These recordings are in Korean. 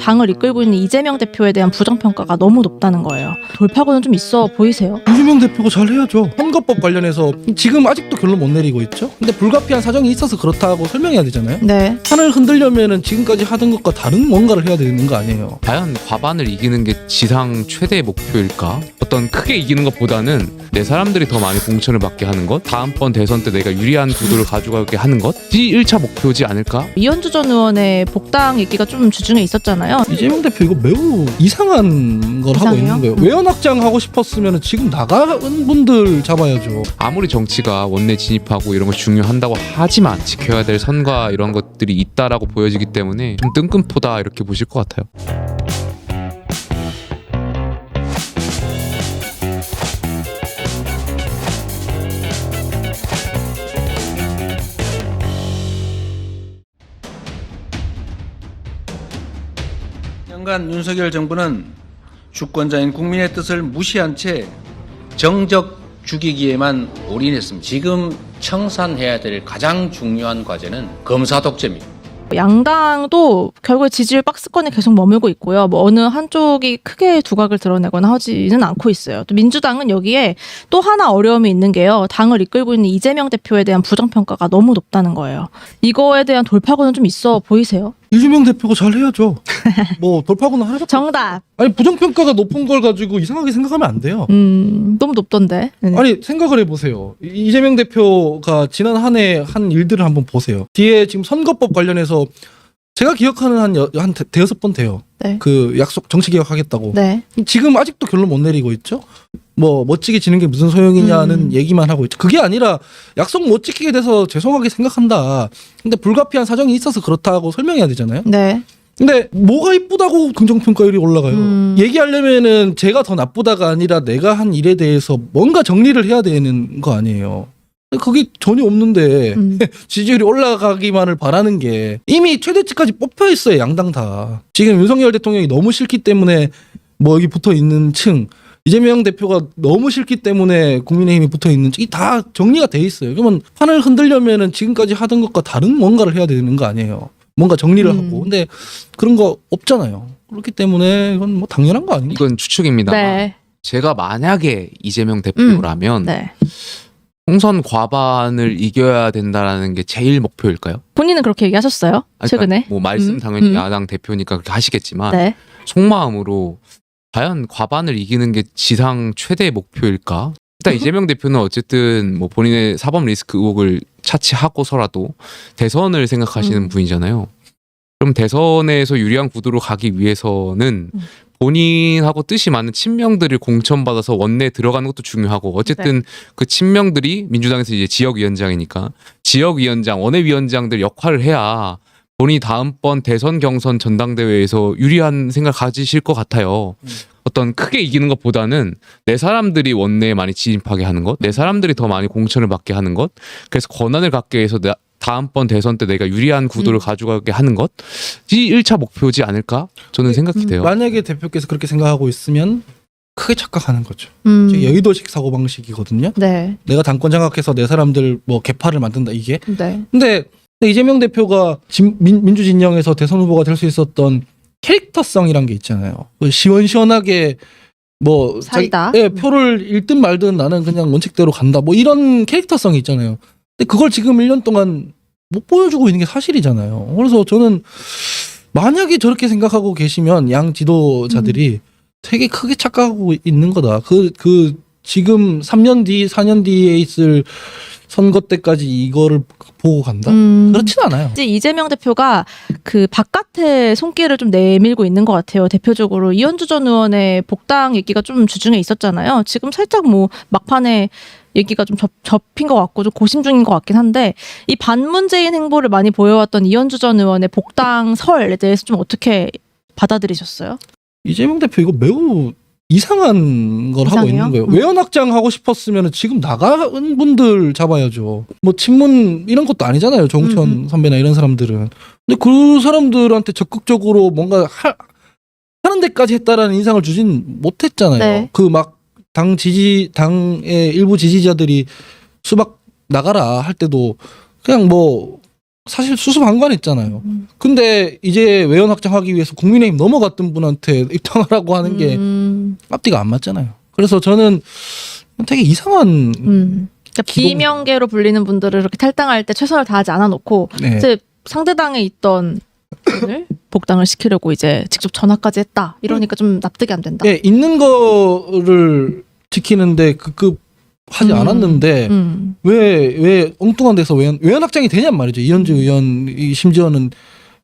당을 이끌고 있는 이재명 대표에 대한 부정평가가 너무 높다는 거예요. 돌파구는 좀 있어 보이세요? 이재명 대표가 잘 해야죠. 선거법 관련해서 지금 아직도 결론 못 내리고 있죠. 근데 불가피한 사정이 있어서 그렇다고 설명해야 되잖아요. 네. 판을 흔들려면은 지금까지 하던 것과 다른 뭔가를 해야 되는 거 아니에요. 과연 과반을 이기는 게 지상 최대의 목표일까? 어떤 크게 이기는 것보다는 내 사람들이 더 많이 공천을 받게 하는 것, 다음번 대선 때 내가 유리한 구도를 가져가게 하는 것이 1차 목표지 않을까? 이현주 전 의원의 복당 얘기가 좀 주중에 있었잖아요. 이재명 대표 이거 매우 이상한 걸 하고 이상해요? 있는 거예요. 외연 확장 하고 싶었으면 지금 나가는 분들 잡아야죠. 아무리 정치가 원내 진입하고 이런 거 중요한다고 하지만 지켜야 될 선과 이런 것들이 있다라고 보여지기 때문에 좀 뜬금포다 이렇게 보실 것 같아요. 연간 윤석열 정부는 주권자인 국민의 뜻을 무시한 채 정적 죽이기에만 올인했습니다. 지금 청산해야 될 가장 중요한 과제는 검사 독재입니다. 양당도 결국에 지지율 박스권에 계속 머물고 있고요. 뭐 어느 한쪽이 크게 두각을 드러내거나 하지는 않고 있어요. 또 민주당은 여기에 또 하나 어려움이 있는 게요. 당을 이끌고 있는 이재명 대표에 대한 부정평가가 너무 높다는 거예요. 이거에 대한 돌파구는 좀 있어 보이세요? 이재명 대표가 잘 해야죠. 뭐 돌파구는 하나밖에. 정답. 아니 부정평가가 높은 걸 가지고 이상하게 생각하면 안 돼요. 너무 높던데. 아니 생각을 해보세요. 이재명 대표가 지난 한 해 한 일들을 한번 보세요. 뒤에 지금 선거법 관련해서 제가 기억하는 한 대여섯 번 돼요. 네. 그 약속 정치개혁하겠다고. 네. 지금 아직도 결론 못 내리고 있죠. 뭐 멋지게 지는 게 무슨 소용이냐는 얘기만 하고 있죠. 그게 아니라 약속 못 지키게 돼서 죄송하게 생각한다. 근데 불가피한 사정이 있어서 그렇다고 설명해야 되잖아요. 네. 근데 뭐가 이쁘다고 긍정평가율이 올라가요. 얘기하려면은 제가 더 나쁘다가 아니라 내가 한 일에 대해서 뭔가 정리를 해야 되는 거 아니에요. 그게 전혀 없는데 지지율이 올라가기만을 바라는 게 이미 최대치까지 뽑혀 있어요. 양당 다. 지금 윤석열 대통령이 너무 싫기 때문에 뭐 여기 붙어 있는 층, 이재명 대표가 너무 싫기 때문에 국민의힘이 붙어 있는 층이 다 정리가 돼 있어요. 그러면 판을 흔들려면은 지금까지 하던 것과 다른 뭔가를 해야 되는 거 아니에요. 뭔가 정리를 하고. 근데 그런 거 없잖아요. 그렇기 때문에 이건 뭐 당연한 거 아닌가? 이건 추측입니다. 네. 제가 만약에 이재명 대표라면 네. 총선 과반을 이겨야 된다라는 게 제일 목표일까요? 본인은 그렇게 얘기하셨어요? 아니, 최근에? 그러니까 뭐 말씀 당연히 야당 대표니까 그렇게 하시겠지만 네. 속마음으로 과연 과반을 이기는 게 지상 최대의 목표일까? 일단 이재명 대표는 어쨌든 뭐 본인의 사법 리스크 의혹을 차치하고서라도 대선을 생각하시는 분이잖아요. 그럼 대선에서 유리한 구도로 가기 위해서는 본인하고 뜻이 맞는 친명들을 공천받아서 원내에 들어가는 것도 중요하고 어쨌든 그 친명들이 민주당에서 이제 지역위원장이니까 지역위원장, 원외위원장들 역할을 해야 본인이 다음번 대선 경선 전당대회에서 유리한 생각을 가지실 것 같아요. 어떤 크게 이기는 것보다는 내 사람들이 원내에 많이 진입하게 하는 것, 내 사람들이 더 많이 공천을 받게 하는 것, 그래서 권한을 갖게 해서 다음번 대선 때 내가 유리한 구도를 가져가게 하는 것이 1차 목표지 않을까? 저는 생각이 돼요. 만약에 대표께서 그렇게 생각하고 있으면 크게 착각하는 거죠. 여의도식 사고방식이거든요. 네. 내가 당권 장악해서 내 사람들 뭐 개파를 만든다 이게. 네. 근데 이재명 대표가 민주진영에서 대선 후보가 될 수 있었던 캐릭터성이란 게 있잖아요. 시원시원하게 뭐 사이다. 표를 잃든 말든 나는 그냥 원칙대로 간다. 뭐 이런 캐릭터성이 있잖아요. 근데 그걸 지금 1년 동안 못 보여주고 있는 게 사실이잖아요. 그래서 저는 만약에 저렇게 생각하고 계시면 양 지도자들이 되게 크게 착각하고 있는 거다. 지금 3년 뒤, 4년 뒤에 있을 선거 때까지 이거를 보고 간다? 그렇진 않아요. 이제 이재명 대표가 그 바깥에 손길을 좀 내밀고 있는 것 같아요. 대표적으로 이현주 전 의원의 복당 얘기가 좀 주중에 있었잖아요. 지금 살짝 뭐 막판에 얘기가 좀 접힌 것 같고 좀 고심 중인 것 같긴 한데 이 반문재인 행보를 많이 보여왔던 이현주 전 의원의 복당 설에 대해서 좀 어떻게 받아들이셨어요? 이재명 대표 이거 매우 이상한 걸 하고 있는 거예요. 외연 확장 하고 싶었으면 지금 나가는 분들 잡아야죠. 뭐 친문 이런 것도 아니잖아요. 정우천 선배나 이런 사람들은. 근데 그 사람들한테 적극적으로 뭔가 하는 데까지 했다라는 인상을 주진 못했잖아요. 네. 그 막 당의 일부 지지자들이 수박 나가라 할 때도 그냥 뭐 사실 수습한관했잖아요. 근데 이제 외연 확장하기 위해서 국민의힘 넘어갔던 분한테 입당하라고 하는 게 앞뒤가 안 맞잖아요. 그래서 저는 되게 이상한 그러니까 비명계로 불리는 분들을 이렇게 탈당할 때 최선을 다하지 않아놓고 네. 이제 상대당에 있던 분을 복당을 시키려고 이제 직접 전화까지 했다. 이러니까 좀 납득이 안 된다. 예, 있는 거를 지키는데 그 하지 않았는데 왜 엉뚱한 데서 외연 확장이 되냔 말이죠. 이현주 의원이 심지어는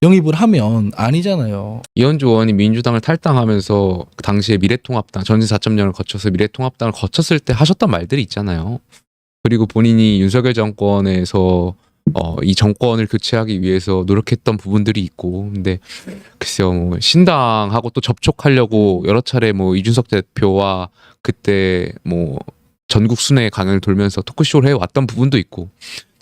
영입을 하면 아니잖아요. 이현주 의원이 민주당을 탈당하면서 그 당시에 미래통합당 전진 4.0을 거쳐서 미래통합당을 거쳤을 때 하셨던 말들이 있잖아요. 그리고 본인이 윤석열 정권에서 이 정권을 교체하기 위해서 노력했던 부분들이 있고, 근데 글쎄요, 뭐 신당하고 또 접촉하려고 여러 차례 뭐 이준석 대표와 그때 뭐 전국 순회 강연을 돌면서 토크쇼를 해왔던 부분도 있고,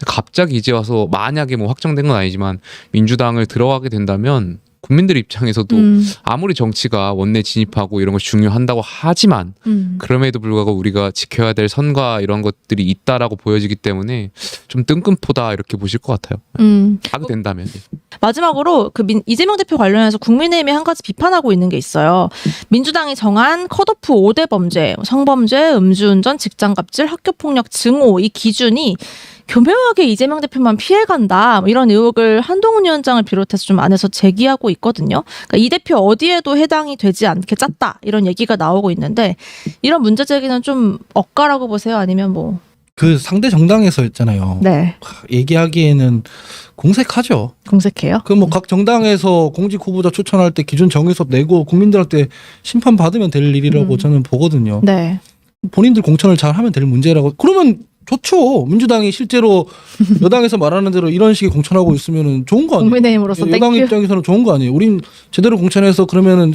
갑자기 이제 와서 만약에 뭐 확정된 건 아니지만 민주당을 들어가게 된다면 국민들 입장에서도 아무리 정치가 원내 진입하고 이런 것이 중요한다고 하지만 그럼에도 불구하고 우리가 지켜야 될 선과 이런 것들이 있다라고 보여지기 때문에 좀 뜬금포다 이렇게 보실 것 같아요. 하게 된다면. 마지막으로 그 이재명 대표 관련해서 국민의힘이 한 가지 비판하고 있는 게 있어요. 민주당이 정한 컷오프 5대 범죄, 성범죄, 음주운전, 직장갑질, 학교폭력 증오 이 기준이 교묘하게 이재명 대표만 피해간다, 뭐 이런 의혹을 한동훈 위원장을 비롯해서 좀 안에서 제기하고 있거든요. 그러니까 이 대표 어디에도 해당이 되지 않게 짰다 이런 얘기가 나오고 있는데, 이런 문제 제기는 좀 억까라고 보세요? 아니면 뭐? 그 상대 정당에서 했잖아요. 네. 얘기하기에는 공색하죠. 공색해요? 그 뭐 각 정당에서 공직 후보자 추천할 때 기준 정해서 내고 국민들한테 심판 받으면 될 일이라고 저는 보거든요. 네. 본인들 공천을 잘 하면 될 문제라고. 그러면 좋죠. 민주당이 실제로 여당에서 말하는 대로 이런 식의 공천하고 있으면 좋은 거 아니에요? 국민의힘으로서 여당 땡큐. 입장에서는 좋은 거 아니에요? 우린 제대로 공천해서 그러면은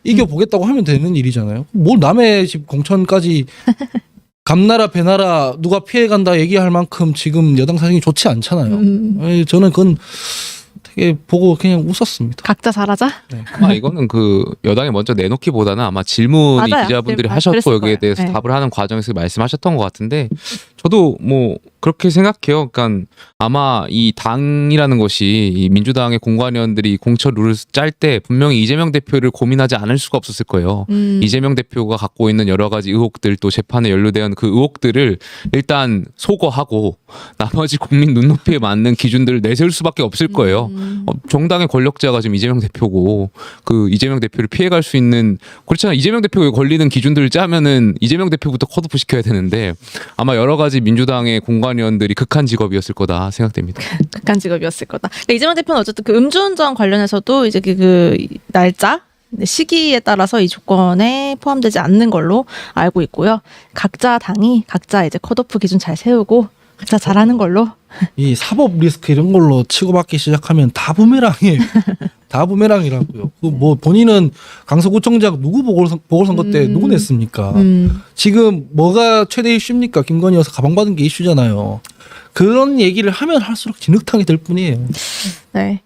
이겨보겠다고 하면 되는 일이잖아요. 뭘 남의 집 공천까지 감나라 배나라 누가 피해간다 얘기할 만큼 지금 여당 사정이 좋지 않잖아요. 저는 그건 되게 보고 그냥 웃었습니다. 각자 잘하자? 네. 아마 이거는 그 여당이 먼저 내놓기보다는 아마 질문이 맞아요. 기자분들이 아, 하셨고 그랬을 여기에 거예요. 대해서 네. 답을 하는 과정에서 말씀하셨던 것 같은데, 저도 뭐 그렇게 생각해요. 그러니까 아마 이 당이라는 것이 이 민주당의 공관위원들이 공천 룰을 짤 때 분명히 이재명 대표를 고민하지 않을 수가 없었을 거예요. 이재명 대표가 갖고 있는 여러 가지 의혹들, 또 재판에 연루된 그 의혹들을 일단 소거하고 나머지 국민 눈높이에 맞는 기준들을 내세울 수밖에 없을 거예요. 정당의 권력자가 지금 이재명 대표고 그 이재명 대표를 피해갈 수 있는, 그렇잖아요. 이재명 대표에 걸리는 기준들을 짜면은 이재명 대표부터 컷오프 시켜야 되는데 아마 여러 가지 민주당의 공관위원들이 극한 직업이었을 거다 생각됩니다. 극한 직업이었을 거다. 그러니까 이재명 대표는 어쨌든 그 음주운전 관련해서도 이제 그 날짜, 시기에 따라서 이 조건에 포함되지 않는 걸로 알고 있고요. 각자 당이 각자 이제 컷오프 기준 잘 세우고 각자 잘하는 걸로. 이 사법 리스크 이런 걸로 치고받기 시작하면 다 부메랑이에요. 다 부메랑이라고요. 그 뭐 본인은 강서구청장 누구 보궐선거 때 누구 냈습니까? 지금 뭐가 최대 이슈입니까? 김건희 여사 가방 받은 게 이슈잖아요. 그런 얘기를 하면 할수록 진흙탕이 될 뿐이에요. 네.